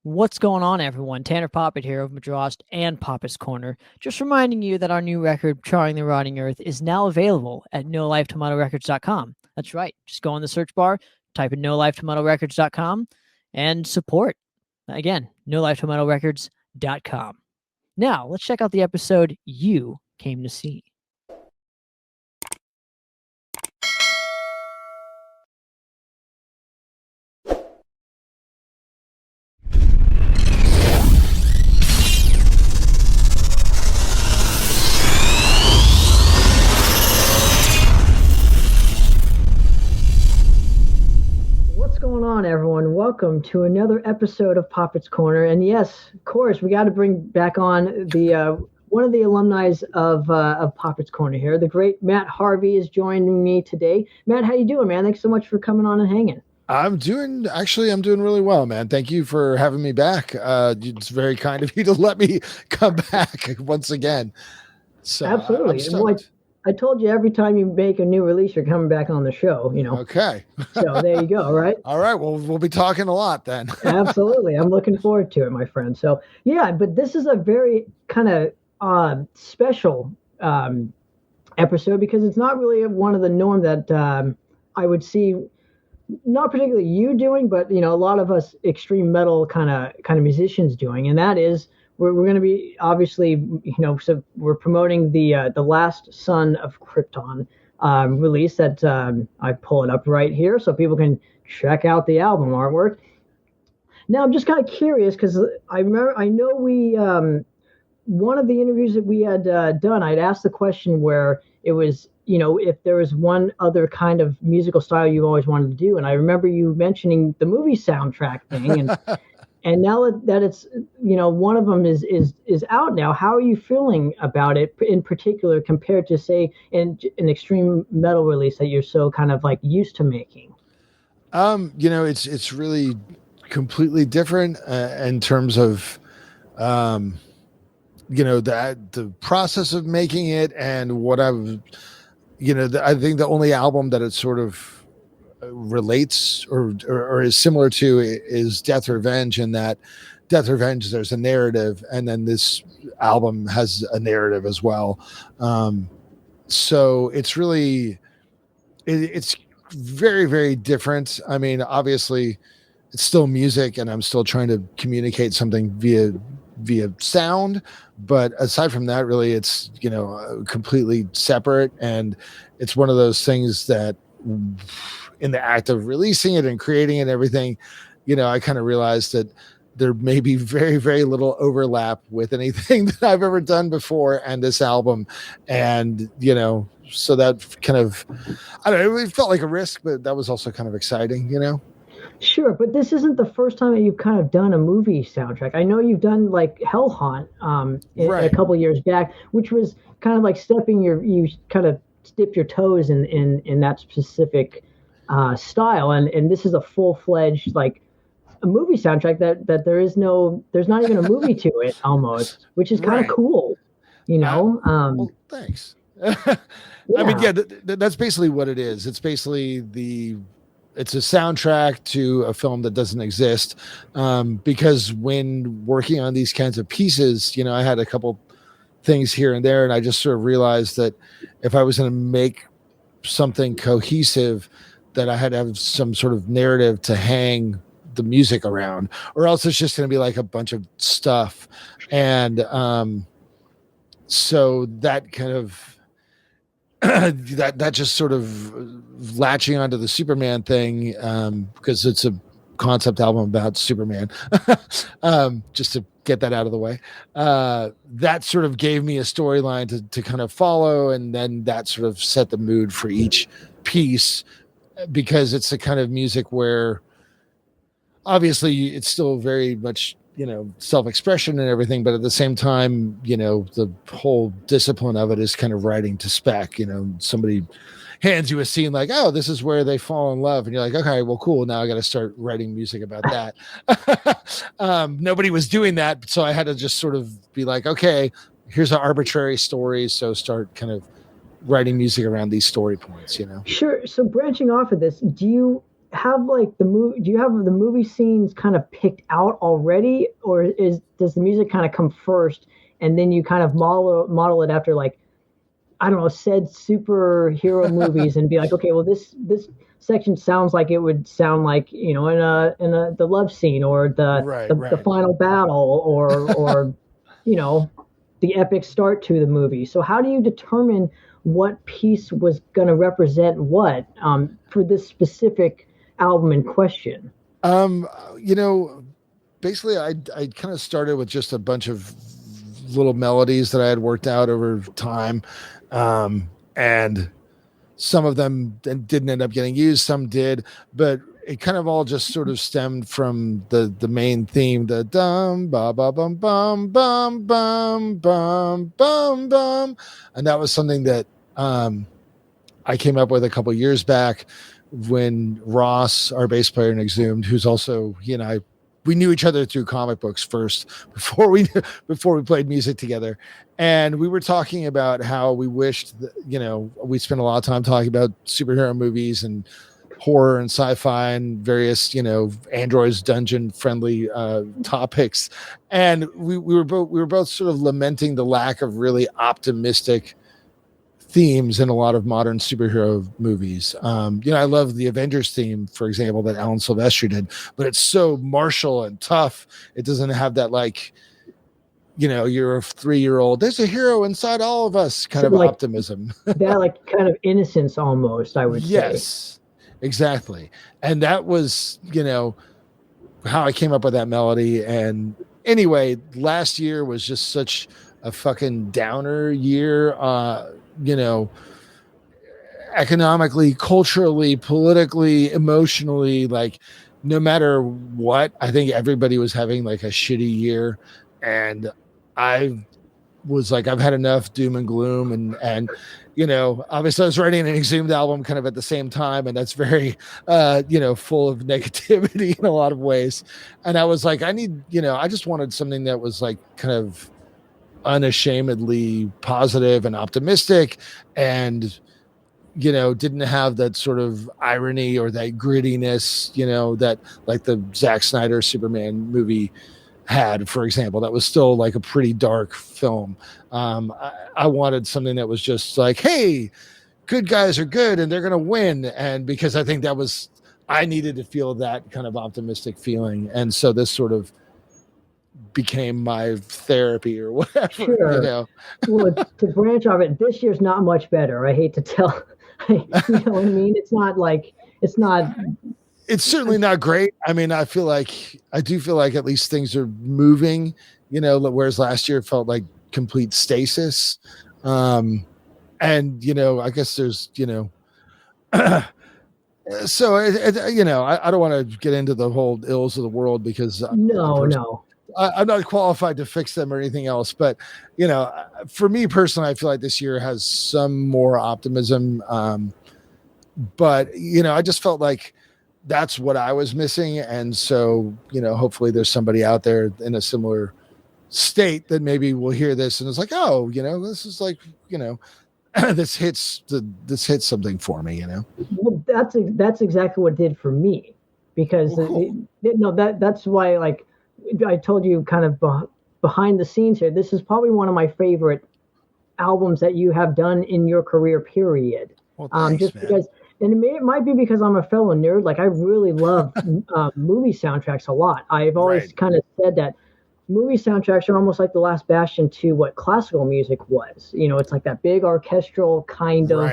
What's going on, everyone? Tanner Poppitt here of Madrost and Poppitt's Corner. Just reminding you that our new record, Charring the Rotting Earth, is now available at NoLifeTomatoRecords.com. That's right. Just go in the search bar, type in NoLifeTomatoRecords.com, and support. Again, NoLifeTomatoRecords.com. Now, let's check out the episode you came to see. What's going on, everyone? Welcome to another episode of Poppitt's Corner. And yes, of course, we got to bring back on the one of the alumni of Poppitt's Corner here. The great Matt Harvey is joining me today. Matt, how you doing, man? Thanks so much for coming on and hanging. I'm doing really well, man. Thank you for having me back. It's very kind of you to let me come back once again. So Absolutely. I told you every time you make a new release, you're coming back on the show, you know. Okay. So there you go, right? All right. Well, we'll be talking a lot then. Absolutely. I'm looking forward to it, my friend. So yeah, but this is a very kind of special episode because it's not really one of the norm that I would see, not particularly you doing, but you know, a lot of us extreme metal kind of musicians doing, and that is we're going to be obviously, you know, so we're promoting the last Son of Krypton release that I pull it up right here so people can check out the album artwork. Now I'm just kind of curious because I know we one of the interviews that we had done, I'd asked the question where it was, you know, if there was one other kind of musical style you always wanted to do, and I remember you mentioning the movie soundtrack thing, and and now that it's, you know, one of them is out now, how are you feeling about it in particular compared to, say, an extreme metal release that you're so kind of like used to making? You know, it's really completely different in terms of, you know, the process of making it and what I've, you know, I think the only album that it sort of relates or is similar to is Death Revenge, and that Death Revenge there's a narrative, and then this album has a narrative as well. So it's really it's very, very different. I mean, obviously it's still music and I'm still trying to communicate something via sound, but aside from that, really it's, you know, completely separate. And it's one of those things that in the act of releasing it and creating it and everything, you know, I kind of realized that there may be very, very little overlap with anything that I've ever done before and this album. And, you know, so that kind of, I don't know, it felt like a risk, but that was also kind of exciting, you know? Sure, but this isn't the first time that you've kind of done a movie soundtrack. I know you've done like Hell Haunt Right. a couple years back, which was kind of like you kind of dip your toes in that specific style, and this is a full-fledged like a movie soundtrack that there's not even a movie to it almost, which is kind of cool, you know. Well, thanks. Yeah. I mean, yeah, that's basically what it is. It's basically it's a soundtrack to a film that doesn't exist, because when working on these kinds of pieces, you know, I had a couple things here and there, and I just sort of realized that if I was going to make something cohesive, that I had to have some sort of narrative to hang the music around, or else it's just going to be like a bunch of stuff. And so that kind of that just sort of latching onto the Superman thing, because it's a concept album about Superman, just to get that out of the way. That sort of gave me a storyline to kind of follow, and then that sort of set the mood for each piece, because it's a kind of music where obviously it's still very much, you know, self-expression and everything, but at the same time, you know, the whole discipline of it is kind of writing to spec. You know, somebody hands you a scene like, oh, this is where they fall in love, and you're like, okay, well, cool, now I got to start writing music about that. Nobody was doing that, so I had to just sort of be like, okay, here's an arbitrary story, so start kind of writing music around these story points, you know. Sure. So branching off of this, do you have like the movie? Do you have the movie scenes kind of picked out already, or does the music kind of come first, and then you kind of model it after like I don't know, said superhero movies and be like, okay, well this section sounds like it would sound like, in a the love scene or Right, the right. final battle or you know, the epic start to the movie. So how do you determine what piece was going to represent what for this specific album in question? Um, you know, basically I kind of started with just a bunch of little melodies that I had worked out over time. And some of them didn't end up getting used, some did, but it kind of all just sort of stemmed from the main theme, the dum ba ba bum bum bum bum bum bum bum, and that was something that I came up with a couple years back when Ross, our bass player in Exhumed, who's also he and I, we knew each other through comic books first before we played music together, and we were talking about how we wished that, we spent a lot of time talking about superhero movies and horror and sci-fi and various androids dungeon friendly topics, and we were both sort of lamenting the lack of really optimistic themes in a lot of modern superhero movies. I love the Avengers theme, for example, that Alan Silvestri did, but it's so martial and tough. It doesn't have that you're a 3-year-old. There's a hero inside all of us kind So of like optimism. that like kind of innocence almost, I would say. Yes, exactly. And that was, how I came up with that melody. And anyway, last year was just such a fucking downer year. You know, Economically, culturally, politically, emotionally, like no matter what, I think everybody was having like a shitty year. And I was like, I've had enough doom and gloom. And obviously I was writing an Exhumed album kind of at the same time. And that's very, full of negativity in a lot of ways. And I was like, I just wanted something that was like kind of unashamedly positive and optimistic and didn't have that sort of irony or that grittiness that like the Zack Snyder Superman movie had, for example. That was still like a pretty dark film. I wanted something that was just like, hey, good guys are good and they're gonna win. And because I think I needed to feel that kind of optimistic feeling, and so this sort of became my therapy or whatever. Sure. Well, to branch off it, this year's not much better. I hate to tell. You know what I mean? It's not like it's not. It's certainly not great. I mean, I do feel like at least things are moving, whereas last year it felt like complete stasis. And I guess there's, so I don't want to get into the whole ills of the world because No. I'm not qualified to fix them or anything else. But, for me personally, I feel like this year has some more optimism. But, I just felt like that's what I was missing. And so, hopefully there's somebody out there in a similar state that maybe will hear this and it's like, oh, this is like, this hits something for me, Well, that's exactly what it did for me, because cool. that's why, like I told you, kind of behind the scenes here, this is probably one of my favorite albums that you have done in your career. Period. Well, thanks, just man. because, and it might be because I'm a fellow nerd. Like I really love movie soundtracks a lot. I've always kind of said that movie soundtracks are almost like the last bastion to what classical music was. It's like that big orchestral kind of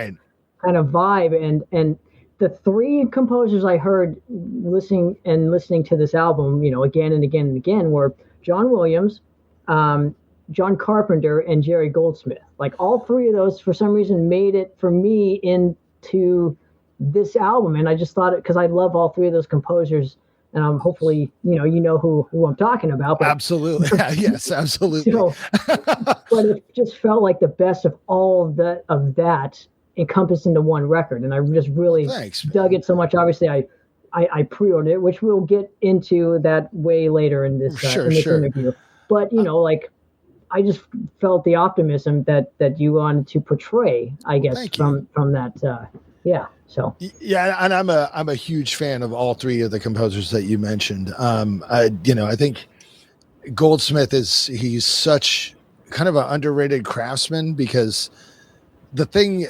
vibe. And the three composers I heard listening to this album, again and again and again, were John Williams, John Carpenter, and Jerry Goldsmith. Like all three of those, for some reason, made it for me into this album. And I just thought it, because I love all three of those composers. And hopefully, who I'm talking about. But, absolutely. Yes, absolutely. But it just felt like the best of all of that encompassed into one record. And I just really dug it so much. Obviously, I pre-ordered it, which we'll get into that way later in this, interview. But, like, I just felt the optimism that you wanted to portray, I guess, from that Yeah. So Yeah, and I'm a huge fan of all three of the composers that you mentioned. I think Goldsmith he's such kind of an underrated craftsman, because the thing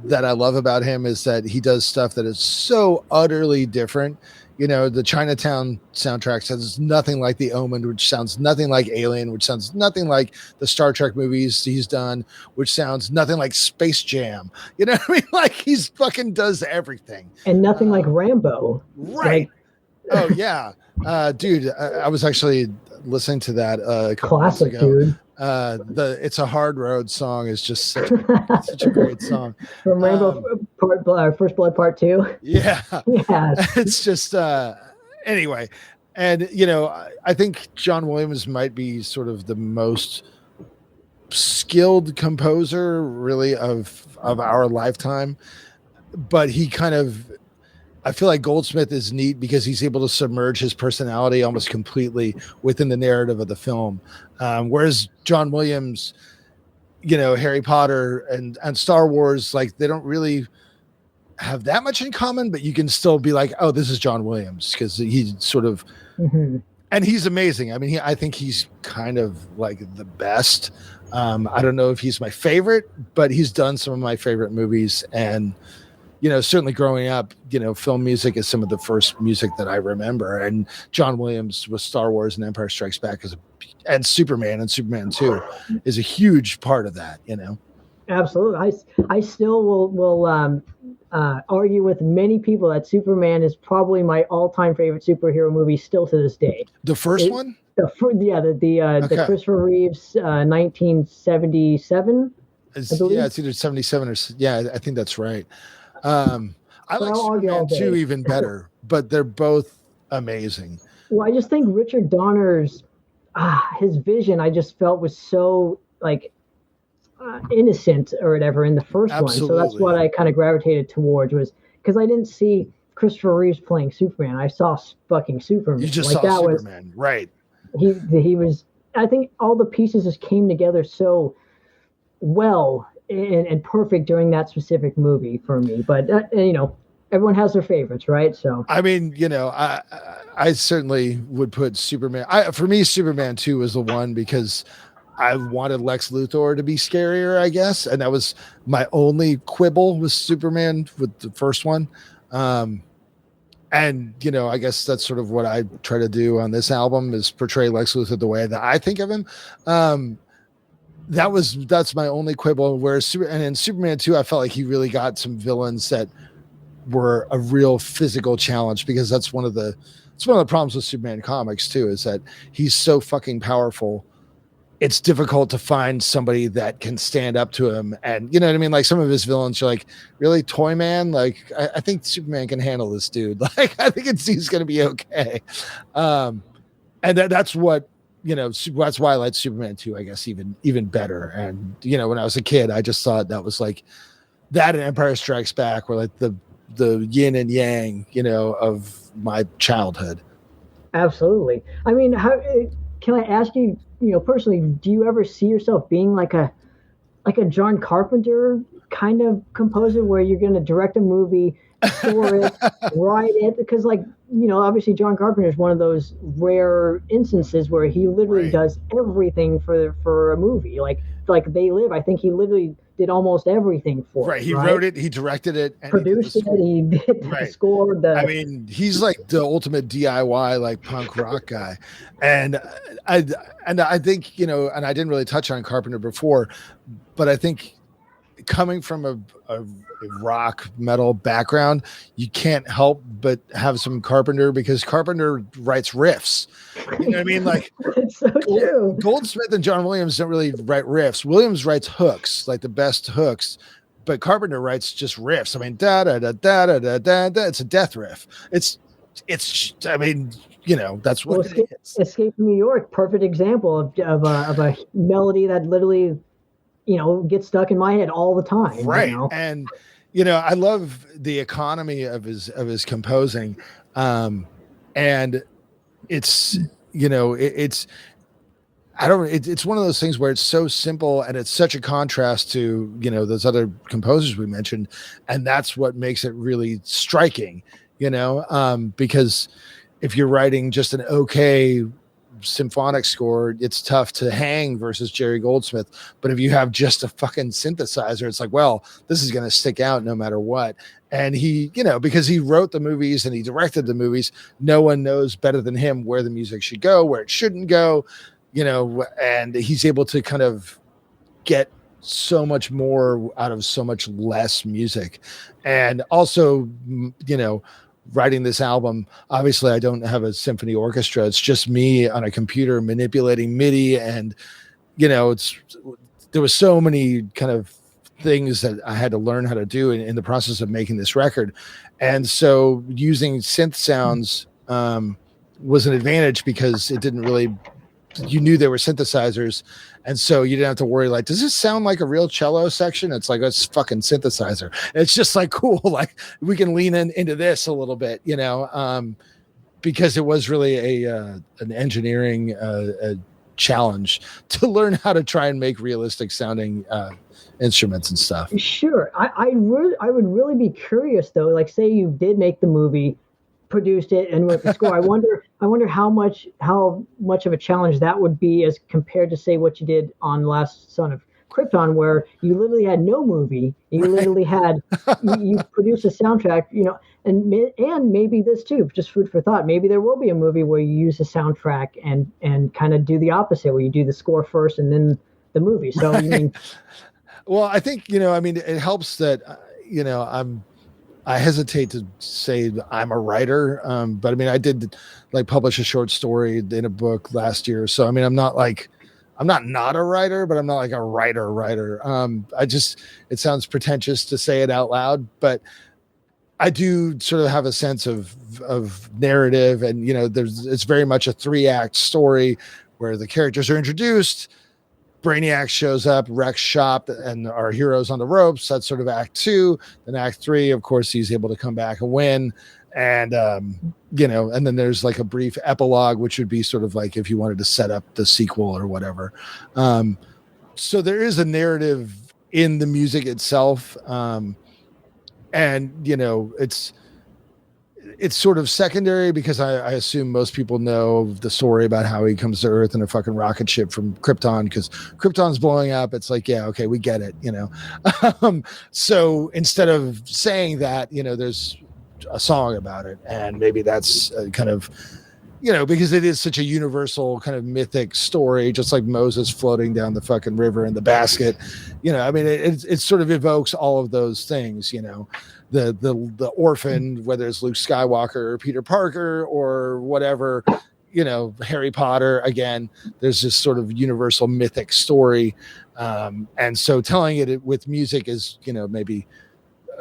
that I love about him is that he does stuff that is so utterly different. The Chinatown soundtrack sounds nothing like The Omen, which sounds nothing like Alien, which sounds nothing like the Star Trek movies he's done, which sounds nothing like Space Jam. You know what I mean? Like, he's fucking does everything. and nothing like Rambo. Right. Oh yeah. Dude, I was actually listening to that a couple months Classic, ago. dude. The It's a Hard Road song is just such a great song. From Rambo First Blood Part 2. Yeah. Yes. It's just anyway. And I think John Williams might be sort of the most skilled composer really of our lifetime. But he kind of, I feel like Goldsmith is neat because he's able to submerge his personality almost completely within the narrative of the film. Whereas John Williams, Harry Potter and Star Wars, like, they don't really have that much in common, but you can still be like, oh, this is John Williams, because he sort of, and he's amazing. I mean, I think he's kind of like the best. I don't know if he's my favorite, but he's done some of my favorite movies. And certainly growing up, film music is some of the first music that I remember. And John Williams with Star Wars and Empire Strikes Back and Superman and Superman 2 is a huge part of that, Absolutely. I still will argue with many people that Superman is probably my all-time favorite superhero movie still to this day. The first one? The Christopher Reeves 1977. It's either 77 or I think that's right. I like Superman 2 even better, but they're both amazing. Well, I just think Richard Donner's his vision, I just felt was so like innocent or whatever in the first one. So that's what I kind of gravitated towards, was because I didn't see Christopher Reeves playing Superman. I saw fucking Superman. You just saw Superman, right? He was. I think all the pieces just came together so well and perfect during that specific movie for me. But everyone has their favorites, right? So I mean, I certainly would put Superman. For me, Superman 2 was the one, because I wanted Lex Luthor to be scarier, I guess, and that was my only quibble with Superman with the first one. And I guess that's sort of what I try to do on this album, is portray Lex Luthor the way that I think of him. That's my only quibble. Whereas in Superman 2, I felt like he really got some villains that were a real physical challenge, because it's one of the problems with Superman comics too, is that he's so fucking powerful. It's difficult to find somebody that can stand up to him. And you know what I mean? Like, some of his villains are like, really, Toy Man? Like, I think Superman can handle this dude. Like, I think he's going to be okay. And that's what, that's why I like Superman 2, I guess, even better. And, when I was a kid, I just thought that was like, that and Empire Strikes Back were like the yin and yang, of my childhood. Absolutely. I mean, how can I ask you, personally, do you ever see yourself being like a John Carpenter kind of composer, where you're going to direct a movie, score it, write it? Because, obviously John Carpenter is one of those rare instances where he literally does everything for a movie. Like They Live, I think he literally did almost everything for it. He wrote it, he directed it, and produced it, he did the score. I mean, he's like the ultimate DIY, like, punk rock guy. And I think, and I didn't really touch on Carpenter before, but I think coming from a rock metal background, you can't help but have some Carpenter, because Carpenter writes riffs. You know what I mean? Like, it's so true. Goldsmith and John Williams don't really write riffs. Williams writes hooks, like the best hooks, but Carpenter writes just riffs. I mean, da da da da da da da. It's a death riff. It's. I mean, that's what it is. Escape from New York, perfect example of a melody that literally, gets stuck in my head all the time. Right. And I love the economy of his composing. And it's, it's it's one of those things where it's so simple and it's such a contrast to, those other composers we mentioned. And that's what makes it really striking, because if you're writing just an okay symphonic score, it's tough to hang versus Jerry Goldsmith. But if you have just a fucking synthesizer, it's like, well, this is going to stick out no matter what. And he, because he wrote the movies and he directed the movies, no one knows better than him where the music should go, where it shouldn't go, and he's able to kind of get so much more out of so much less music. And also, writing this album, obviously I don't have a symphony orchestra. It's just me on a computer manipulating MIDI. And, there was so many kind of things that I had to learn how to do in the process of making this record. And so using synth sounds was an advantage because it didn't really, you knew there were synthesizers. And so you didn't have to worry, like, does this sound like a real cello section? It's like, it's fucking synthesizer. It's just like, cool. Like we can lean into this a little bit, because it was really an engineering challenge to learn how to try and make realistic sounding instruments and stuff. Sure. I would really be curious though, like say you did make the movie, produced it and wrote the score. I wonder how much of a challenge that would be as compared to say what you did on Last Son of Krypton, where you literally had no movie. You literally had you produced a soundtrack, and maybe this too, just food for thought. Maybe there will be a movie where you use a soundtrack and kind of do the opposite, where you do the score first and then the movie. So right. I mean, well, I think it helps that I hesitate to say I'm a writer, but I mean, I did like publish a short story in a book last year. So, I mean, I'm not a writer, but I'm not like a writer. It sounds pretentious to say it out loud, but I do sort of have a sense of narrative and, it's very much a 3-act story where the characters are introduced. Brainiac shows up, wrecks shop, and our heroes on the ropes. That's sort of act 2. Then act 3, of course, he's able to come back and win. And, and then there's like a brief epilogue, which would be sort of like if you wanted to set up the sequel or whatever. So there is a narrative in the music itself. And, it's sort of secondary because I assume most people know the story about how he comes to Earth in a fucking rocket ship from Krypton because Krypton's blowing up. It's like, yeah, okay, we get it, So instead of saying that, there's a song about it, and maybe that's kind of, because it is such a universal kind of mythic story, just like Moses floating down the fucking river in the basket. I mean, it sort of evokes all of those things, the orphan, whether it's Luke Skywalker or Peter Parker or whatever, Harry Potter. Again, there's this sort of universal mythic story. And so telling it with music is, maybe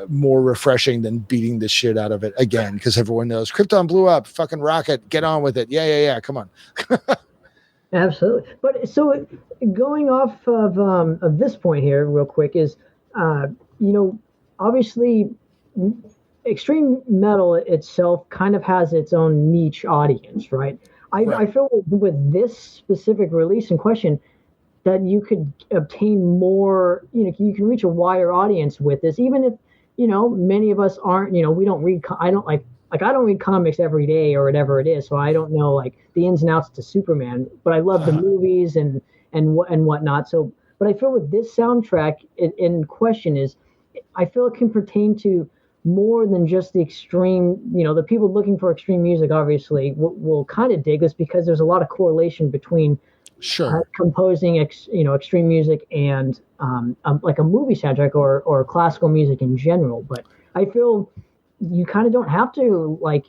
more refreshing than beating the shit out of it again, because everyone knows Krypton blew up, fucking rocket, get on with it. Yeah. Come on. Absolutely. But so going off of this point here real quick is, obviously extreme metal itself kind of has its own niche audience, right? I feel with this specific release in question that you could obtain more, you can reach a wider audience with this, even if, many of us aren't, we don't read, I don't read comics every day or whatever it is. So I don't know like the ins and outs to Superman, but I love the movies and whatnot. So, but I feel with this soundtrack in question is, I feel it can pertain to more than just the extreme, the people looking for extreme music obviously will kind of dig this because there's a lot of correlation between composing extreme music and like a movie soundtrack or classical music in general. But I feel you kind of don't have to like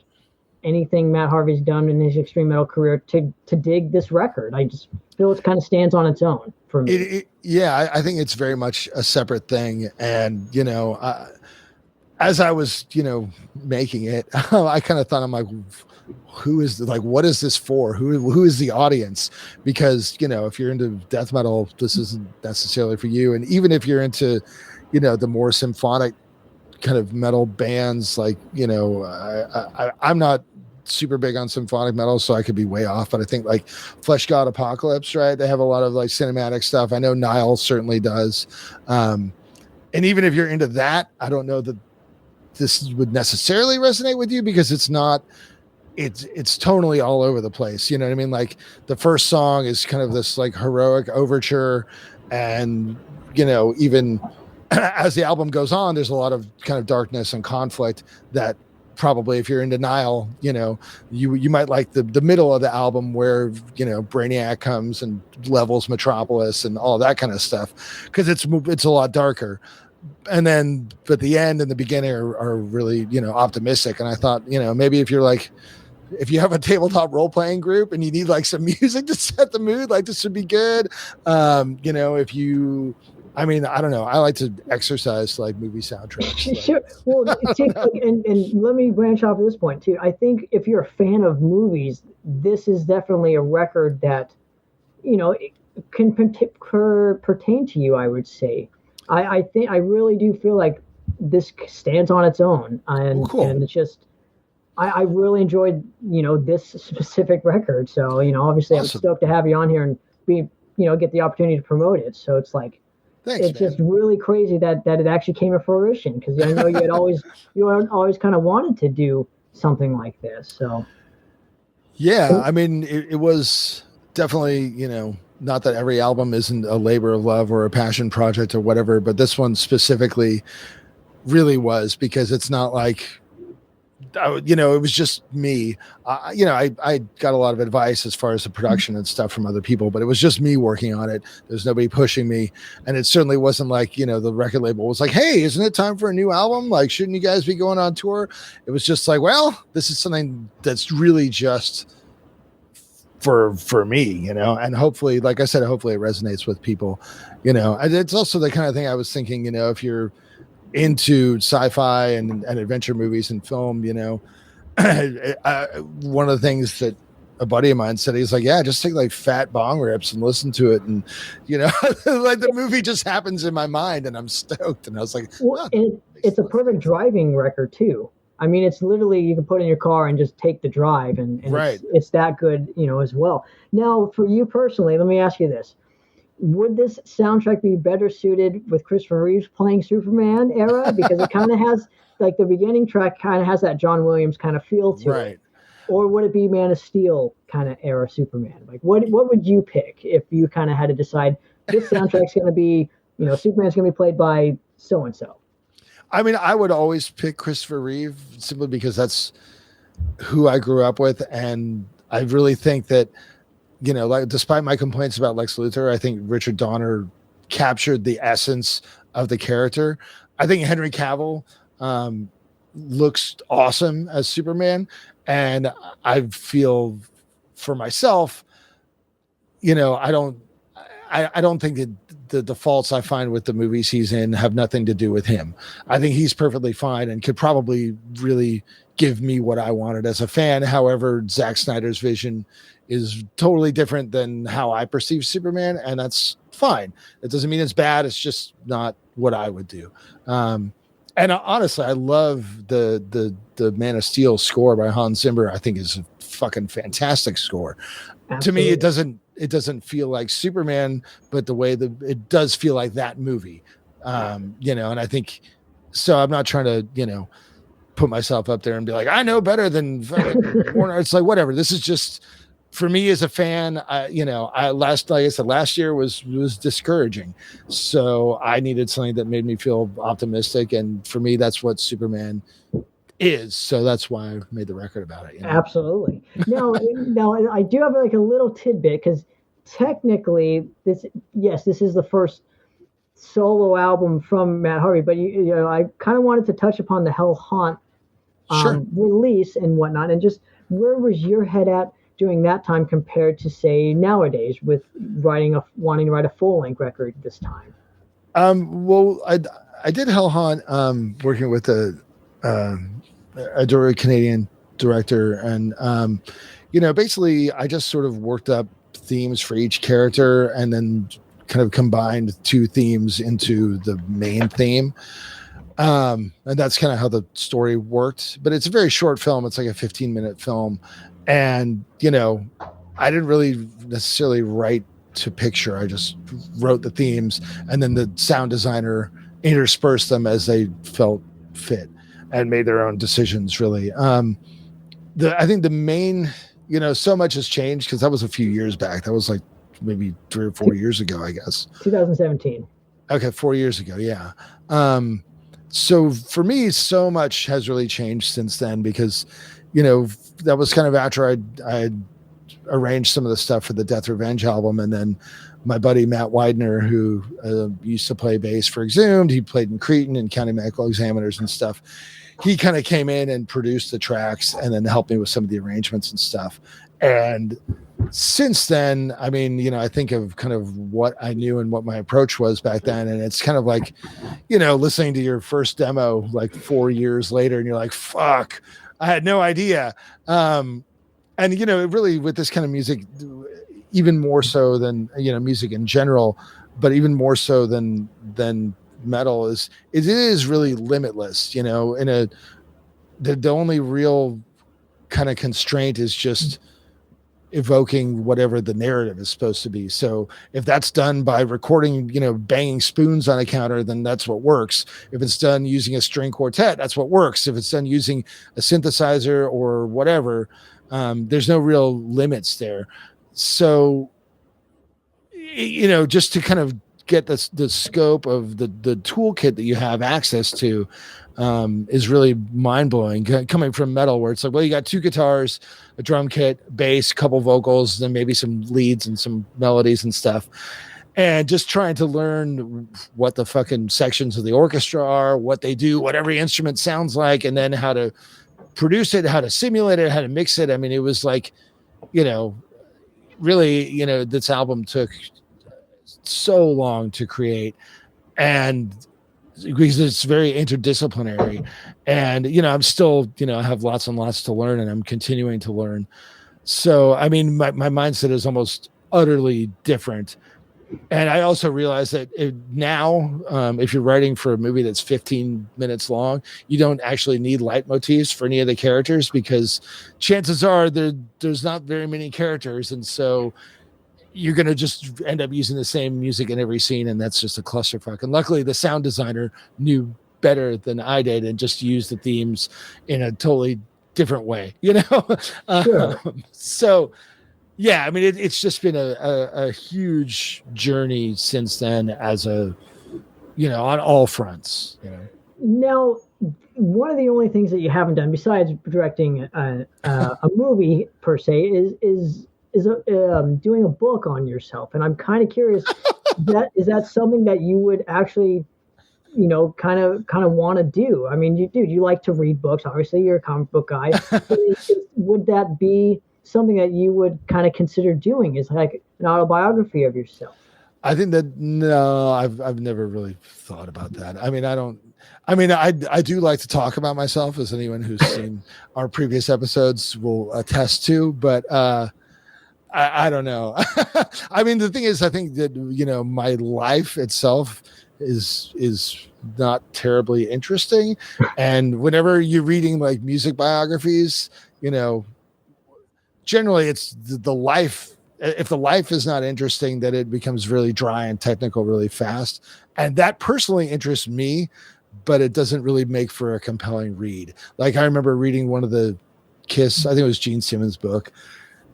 anything Matt Harvey's done in his extreme metal career to dig this record. I just feel it kind of stands on its own for me. I think it's very much a separate thing. And, as I was, making it, I kind of thought, I'm like, what is this for? Who is the audience? Because, if you're into death metal, this isn't necessarily for you. And even if you're into, the more symphonic kind of metal bands, like, I'm not super big on symphonic metal, so I could be way off, but I think like Flesh God Apocalypse, right? They have a lot of like cinematic stuff. I know Nile certainly does. And even if you're into that, I don't know that this would necessarily resonate with you because it's tonally all over the place. You know what I mean? Like the first song is kind of this like heroic overture, and even as the album goes on, there's a lot of kind of darkness and conflict that probably, if you're in denial, you might like the middle of the album where Brainiac comes and levels Metropolis and all that kind of stuff, because it's a lot darker. And then but the end and the beginning are really optimistic. And I thought maybe if you have a tabletop role-playing group and you need like some music to set the mood, like this would be good. If you, I don't know, I like to exercise like movie soundtracks. Sure. Well, and let me branch off at this point too. I think if you're a fan of movies, this is definitely a record that can pertain to you, I would say. I think I really do feel like this stands on its own, and cool. And it's just I really enjoyed this specific record. So obviously awesome. I'm stoked to have you on here and get the opportunity to promote it. So it's like thanks, it's man. Just really crazy that it actually came to fruition, because I know you had always kind of wanted to do something like this. So yeah, it was definitely not that every album isn't a labor of love or a passion project or whatever, but this one specifically really was, because it's not like, it was just me. I got a lot of advice as far as the production and stuff from other people, but it was just me working on it. There's nobody pushing me. And it certainly wasn't like, the record label was like, hey, isn't it time for a new album? Like, shouldn't you guys be going on tour? It was just like, well, this is something that's really just for me, and hopefully, like I said, hopefully it resonates with people, and it's also the kind of thing I was thinking, if you're into sci-fi and adventure movies and film, one of the things that a buddy of mine said, he's like, yeah, just take like fat bong rips and listen to it, and like the movie just happens in my mind and I'm stoked. And I was like, well, and it's a perfect driving record too. It's literally, you can put in your car and just take the drive, and right. It's that good, as well. Now, for you personally, let me ask you this. Would this soundtrack be better suited with Christopher Reeves playing Superman era? Because it kind of has, like, the beginning track kind of has that John Williams kind of feel to it. Or would it be Man of Steel kind of era Superman? Like, what would you pick if you kind of had to decide this soundtrack's going to be, Superman's going to be played by so-and-so? I would always pick Christopher Reeve simply because that's who I grew up with. And I really think that, like, despite my complaints about Lex Luthor, I think Richard Donner captured the essence of the character. I think Henry Cavill looks awesome as Superman. And I feel for myself, I don't think that the faults I find with the movies he's in have nothing to do with him. I think he's perfectly fine and could probably really give me what I wanted as a fan. However, Zack Snyder's vision is totally different than how I perceive Superman, and that's fine. It doesn't mean it's bad. It's just not what I would do. And honestly, I love the Man of Steel score by Hans Zimmer. I think is a fucking fantastic score. Absolutely. To me, it doesn't feel like Superman, but the way it does feel like that movie. And I think so. I'm not trying to, put myself up there and be like, I know better than Warner. It's like, whatever. This is just, for me as a fan, like I said, last year was discouraging. So I needed something that made me feel optimistic. And for me, that's what Superman is. So that's why I made the record about it. Absolutely. Now, I do have like a little tidbit, because technically this is the first solo album from Matt Harvey, but I kind of wanted to touch upon the Hell Haunt release and whatnot, and just where was your head at during that time compared to, say, nowadays with wanting to write a full-length record this time? Well, I did Hell Haunt working with a Canadian director, and basically I just sort of worked up themes for each character and then kind of combined two themes into the main theme. And that's kind of how the story worked. But it's a very short film. It's like a 15-minute film. And, I didn't really necessarily write to picture. I just wrote the themes, and then the sound designer interspersed them as they felt fit and made their own decisions, really. I think the main, so much has changed because that was a few years back. That was like maybe 3 or 4 years ago, I guess. 2017. Okay, 4 years ago, yeah. So for me, so much has really changed since then because, that was kind of after I arranged some of the stuff for the Death Revenge album, and then my buddy Matt Widener, who used to play bass for Exhumed, he played in Krypton and County Medical Examiners and stuff. He kind of came in and produced the tracks and then helped me with some of the arrangements and stuff. And since then, I mean, I think of kind of what I knew and what my approach was back then. And it's kind of like, listening to your first demo like 4 years later, and you're like, fuck, I had no idea. And, really with this kind of music, even more so than, music in general, but even more so than metal it is really limitless, the only real kind of constraint is just evoking whatever the narrative is supposed to be. So if that's done by recording, banging spoons on a counter, then that's what works. If it's done using a string quartet, that's what works. If it's done using a synthesizer or whatever, there's no real limits there. So, just to kind of get the scope of the toolkit that you have access to is really mind-blowing, coming from metal, where it's like, well, you got 2 guitars, a drum kit, bass, couple vocals, then maybe some leads and some melodies and stuff, and just trying to learn what the fucking sections of the orchestra are, what they do, what every instrument sounds like, and then how to produce it, how to simulate it, how to mix it. I mean, it was like, really, this album took so long to create, and because it's very interdisciplinary, and I'm still, I have lots and lots to learn, and I'm continuing to learn. So I mean, my mindset is almost utterly different. And I also realize that now, if you're writing for a movie that's 15 minutes long, you don't actually need leitmotifs for any of the characters, because chances are there's not very many characters, and so you're going to just end up using the same music in every scene, and that's just a clusterfuck. And luckily, the sound designer knew better than I did and just used the themes in a totally different way, Sure. So, yeah, I mean, it's just been a huge journey since then, as on all fronts. Now, one of the only things that you haven't done besides directing a movie per se is doing a book on yourself, and I'm kind of curious. Is that something that you would actually, kind of want to do? I mean, you like to read books. Obviously, you're a comic book guy. Would that be something that you would kind of consider doing? Is like an autobiography of yourself? I think that no, I've never really thought about that. I mean, I do like to talk about myself, as anyone who's seen our previous episodes will attest to, but I don't know. I mean, the thing is, I think that, my life itself is not terribly interesting. And whenever you're reading like music biographies, generally it's the life. If the life is not interesting, then it becomes really dry and technical really fast. And that personally interests me, but it doesn't really make for a compelling read. Like, I remember reading one of the Kiss, I think it was Gene Simmons' book,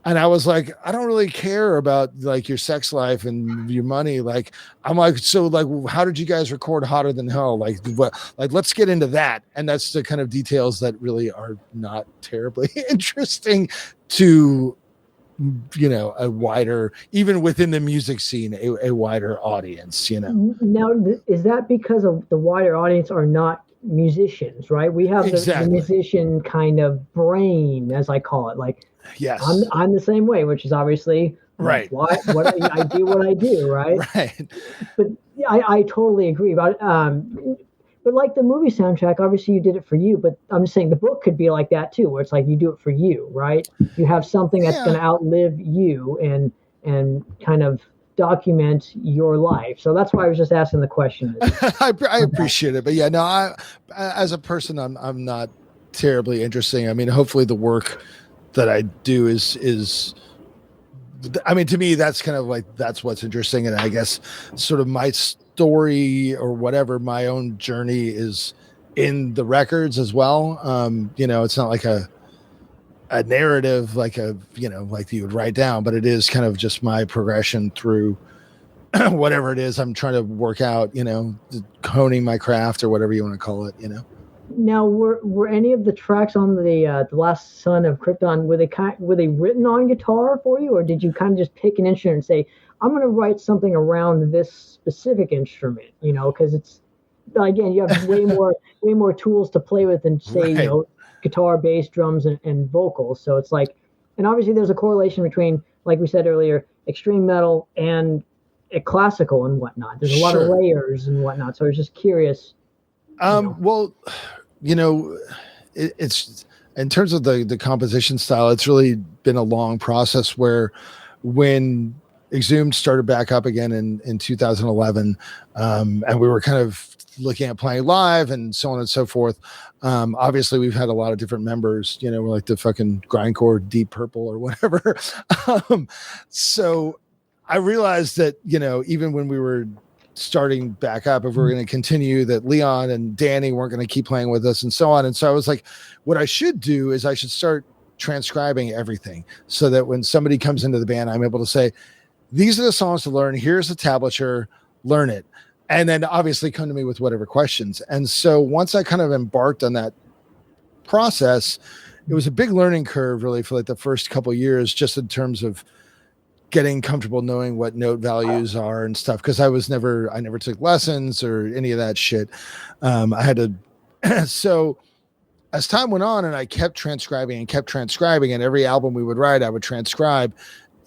and I was like, I don't really care about like your sex life and your money. Like, I'm like, so like, how did you guys record Hotter Than Hell? Like, what? Like, let's get into that. And that's the kind of details that really are not terribly interesting to, a wider, even within the music scene, a wider audience. Now, is that because of the wider audience are not musicians, right? We have the musician kind of brain, as I call it. Like, yes, I'm the same way, which is obviously right. What I do, what I do, right? Right. But I totally agree about. But like the movie soundtrack, obviously you did it for you. But I'm just saying the book could be like that too, where it's like you do it for you, right? You have something that's going to outlive you and kind of document your life. So that's why I was just asking the question. I appreciate it, but yeah, no, as a person, I'm not terribly interesting. I mean, hopefully the work that I do is I mean, to me, that's kind of like, that's what's interesting. And I guess sort of my story or whatever, my own journey is in the records as well. It's not like a narrative, like like you would write down, but it is kind of just my progression through whatever it is I'm trying to work out, honing my craft or whatever you want to call it, Now, were any of the tracks on the last Son of Krypton, were they written on guitar for you, or did you kind of just pick an instrument and say, I'm going to write something around this specific instrument? Because it's, again, you have way more tools to play with than say right. Guitar, bass, drums, and vocals. So it's like, and obviously there's a correlation between, like we said earlier, extreme metal and classical and whatnot. There's a lot of layers and whatnot. So I was just curious. Well, it's in terms of the composition style, it's really been a long process where when Exhumed started back up again in 2011, and we were kind of looking at playing live and so on and so forth. Obviously we've had a lot of different members, we're like the fucking grindcore Deep Purple or whatever. So I realized that, even when we were starting back up, if we were going to continue, that Leon and Danny weren't going to keep playing with us and so on. And so I was like, what I should do is I should start transcribing everything so that when somebody comes into the band, I'm able to say, these are the songs to learn. Here's the tablature, learn it. And then obviously come to me with whatever questions. And so once I kind of embarked on that process, it was a big learning curve really for like the first couple of years, just in terms of getting comfortable knowing what note values are and stuff. Cause I never took lessons or any of that shit. I had to, so as time went on and I kept transcribing and every album we would write, I would transcribe,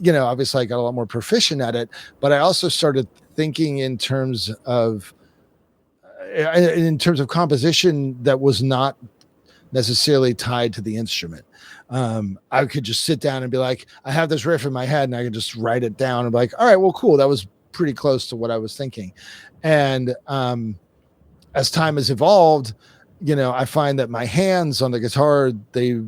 obviously I got a lot more proficient at it, but I also started thinking in terms of composition that was not necessarily tied to the instrument. I could just sit down and be like, I have this riff in my head and I could just write it down and be like, all right, well, cool. That was pretty close to what I was thinking. And as time has evolved, I find that my hands on the guitar, the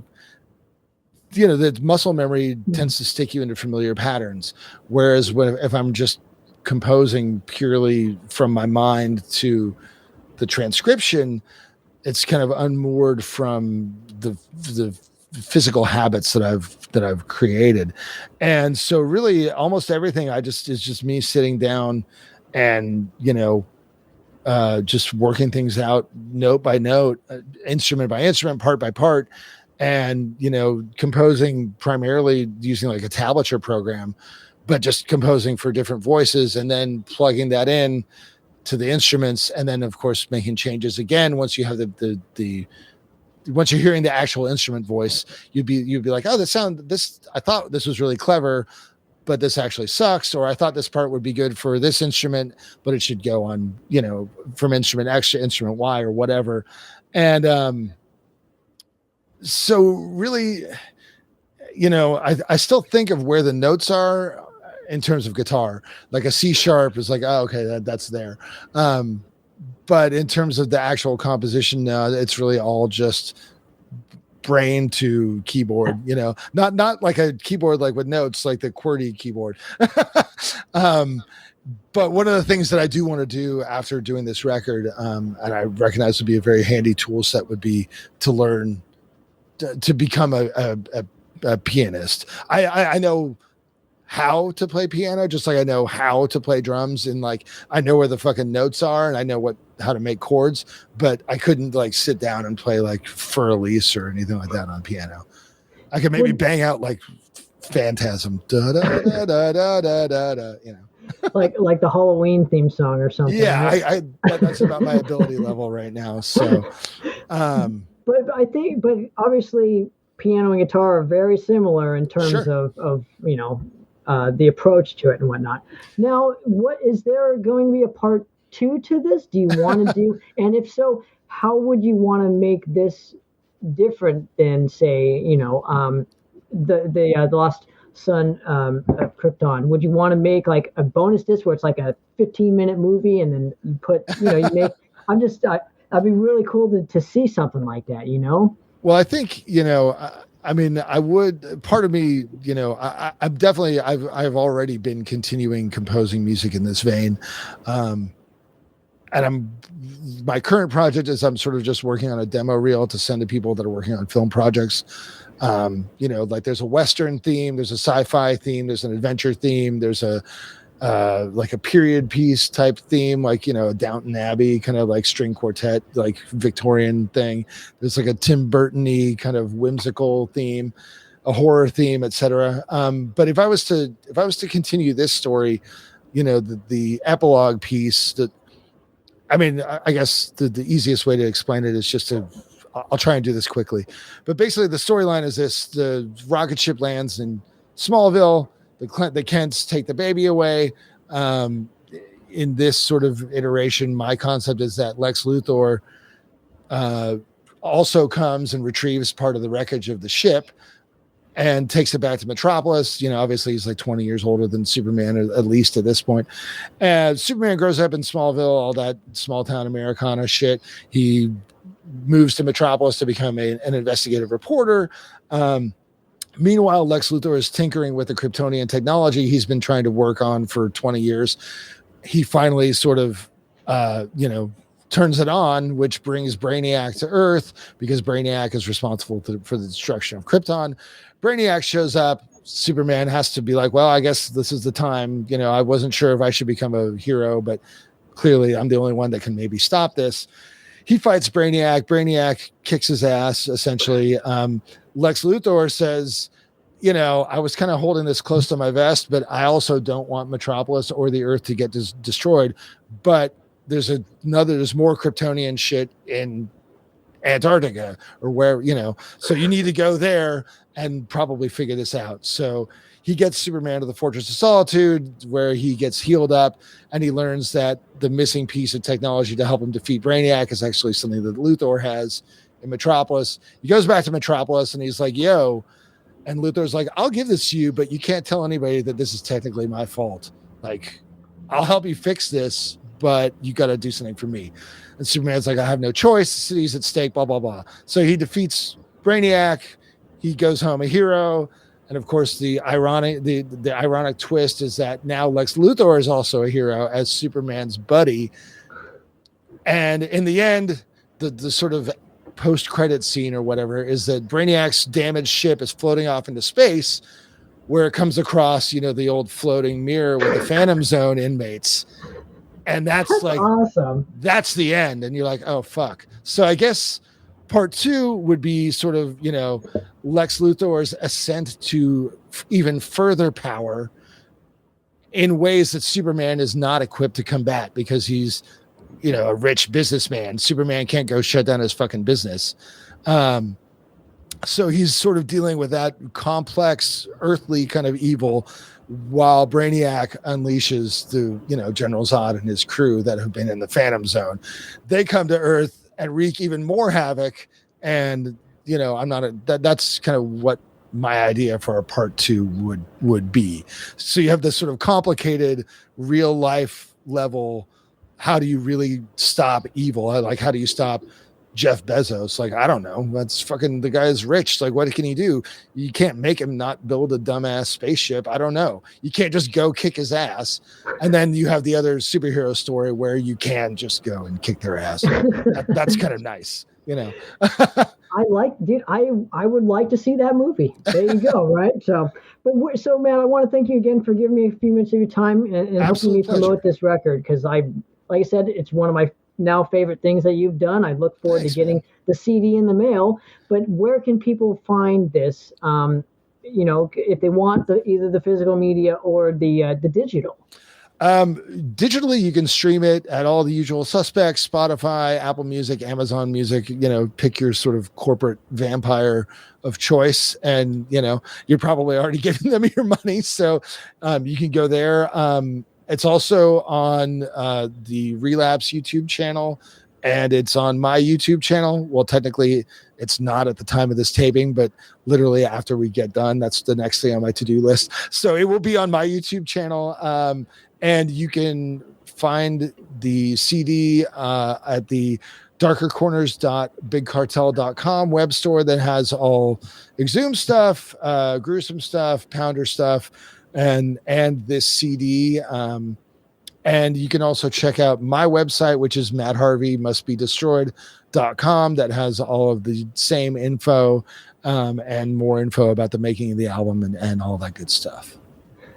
muscle memory tends to stick you into familiar patterns. Whereas if I'm just composing purely from my mind to the transcription, it's kind of unmoored from the physical habits that I've created. And so really almost everything is just me sitting down and, just working things out note by note, instrument by instrument, part by part, and, composing primarily using like a tablature program, but just composing for different voices and then plugging that in to the instruments. And then of course, making changes again, once you have once you're hearing the actual instrument voice, you'd be like, oh, I thought this was really clever, but this actually sucks. Or I thought this part would be good for this instrument, but it should go on, from instrument X to instrument Y or whatever. And, so really, I still think of where the notes are in terms of guitar, like a C sharp is like, oh, okay, that's there. But in terms of the actual composition, it's really all just brain to keyboard, not like a keyboard, like with notes, like the QWERTY keyboard. But one of the things that I do want to do after doing this record, and I recognize would be a very handy tool set, would be to learn to become a pianist. I know how to play piano, just like I know how to play drums, and like I know where the fucking notes are and I know how to make chords, but I couldn't like sit down and play like Fur Elise or anything like that on piano. I could maybe bang out like Phantasm, da da da da da da da da, like the Halloween theme song or something. Yeah, that's about my ability level right now. So, but obviously piano and guitar are very similar in terms of the approach to it and whatnot. Now, is there going to be a part 2 to this? Do you want to do, and if so, how would you want to make this different than say, the last Son of Krypton, would you want to make like a bonus disc where it's like a 15-minute movie and then you put, you make, I'd be really cool to see something like that, Well, I think, I mean, I would, part of me, I'm definitely, I've already been continuing composing music in this vein. And my current project is I'm sort of just working on a demo reel to send to people that are working on film projects. Like there's a Western theme, there's a sci-fi theme, there's an adventure theme, there's a like a period piece type theme, like, a Downton Abbey kind of like string quartet, like Victorian thing. There's like a Tim Burton-y kind of whimsical theme, a horror theme, etc. But if I was to continue this story, the epilogue piece that, I mean, I guess the easiest way to explain it is just I'll try and do this quickly. But basically the storyline is this: the rocket ship lands in Smallville, the Kents take the baby away. In this sort of iteration, my concept is that Lex Luthor also comes and retrieves part of the wreckage of the ship and takes it back to Metropolis. Obviously he's like 20 years older than Superman, at least at this point. And Superman grows up in Smallville, all that small town Americana shit. He moves to Metropolis to become an investigative reporter. Meanwhile, Lex Luthor is tinkering with the Kryptonian technology he's been trying to work on for 20 years. He finally sort of, turns it on, which brings Brainiac to Earth because Brainiac is responsible for the destruction of Krypton. Brainiac shows up. Superman has to be like, well, I guess this is the time. I wasn't sure if I should become a hero, but clearly I'm the only one that can maybe stop this. He fights Brainiac. Brainiac kicks his ass, essentially. Lex Luthor says, I was kind of holding this close to my vest, but I also don't want Metropolis or the Earth to get destroyed. But there's more Kryptonian shit in Antarctica or where, so you need to go there and probably figure this out. So he gets Superman to the Fortress of Solitude, where he gets healed up, and he learns that the missing piece of technology to help him defeat Brainiac is actually something that Luthor has in Metropolis. He goes back to Metropolis and he's like, yo, and Luthor's like, I'll give this to you, but you can't tell anybody that this is technically my fault. Like, I'll help you fix this, but you got to do something for me. And Superman's like, I have no choice. The city's at stake, blah, blah, blah. So he defeats Brainiac. He goes home a hero. And of course, the ironic twist is that now Lex Luthor is also a hero as Superman's buddy. And in the end, the sort of post-credit scene or whatever is that Brainiac's damaged ship is floating off into space, where it comes across, the old floating mirror with the Phantom Zone inmates. And that's like awesome. That's the end. And you're like, oh, fuck. So I guess part 2 would be sort of, Lex Luthor's ascent to even further power in ways that Superman is not equipped to combat because he's, a rich businessman. Superman can't go shut down his fucking business. So he's sort of dealing with that complex earthly kind of evil while Brainiac unleashes the, General Zod and his crew that have been in the Phantom Zone. They come to Earth and wreak even more havoc. And, that's kind of what my idea for a part 2 would be. So you have this sort of complicated real life level. How do you really stop evil? Like, how do you stop Jeff Bezos? Like, I don't know. That's fucking, the guy's rich. Like, what can he do? You can't make him not build a dumbass spaceship. I don't know. You can't just go kick his ass. And then you have the other superhero story where you can just go and kick their ass. That's kind of nice, I would like to see that movie. There you go. Right. So man, I want to thank you again for giving me a few minutes of your time and helping me promote this record. Cause like I said, it's one of my now favorite things that you've done. I look forward to getting the CD in the mail, but where can people find this? If they want either the physical media or the digital. Digitally, you can stream it at all the usual suspects: Spotify, Apple Music, Amazon Music. Pick your sort of corporate vampire of choice, and you're probably already giving them your money, so you can go there. It's also on the Relapse YouTube channel, and it's on my YouTube channel. Well, technically, It's not at the time of this taping, but literally after we get done, that's the next thing on my to-do list. So it will be on my YouTube channel. And you can find the CD at the darkercorners.bigcartel.com web store that has all Exhumed stuff, gruesome stuff, Pounder stuff, and this CD. And you can also check out my website, which is mattharveymustbedestroyed.com, that has all of the same info and more info about the making of the album and all that good stuff.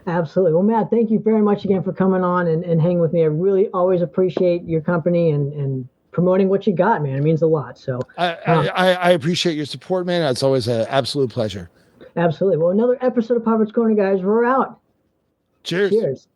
Absolutely. Well, Matt, thank you very much again for coming on and hanging with me. I really always appreciate your company and promoting what you got, man. It means a lot. So I appreciate your support, man. It's always an absolute pleasure. Absolutely. Well, another episode of Poppitt's Corner, guys. We're out. Cheers. Cheers.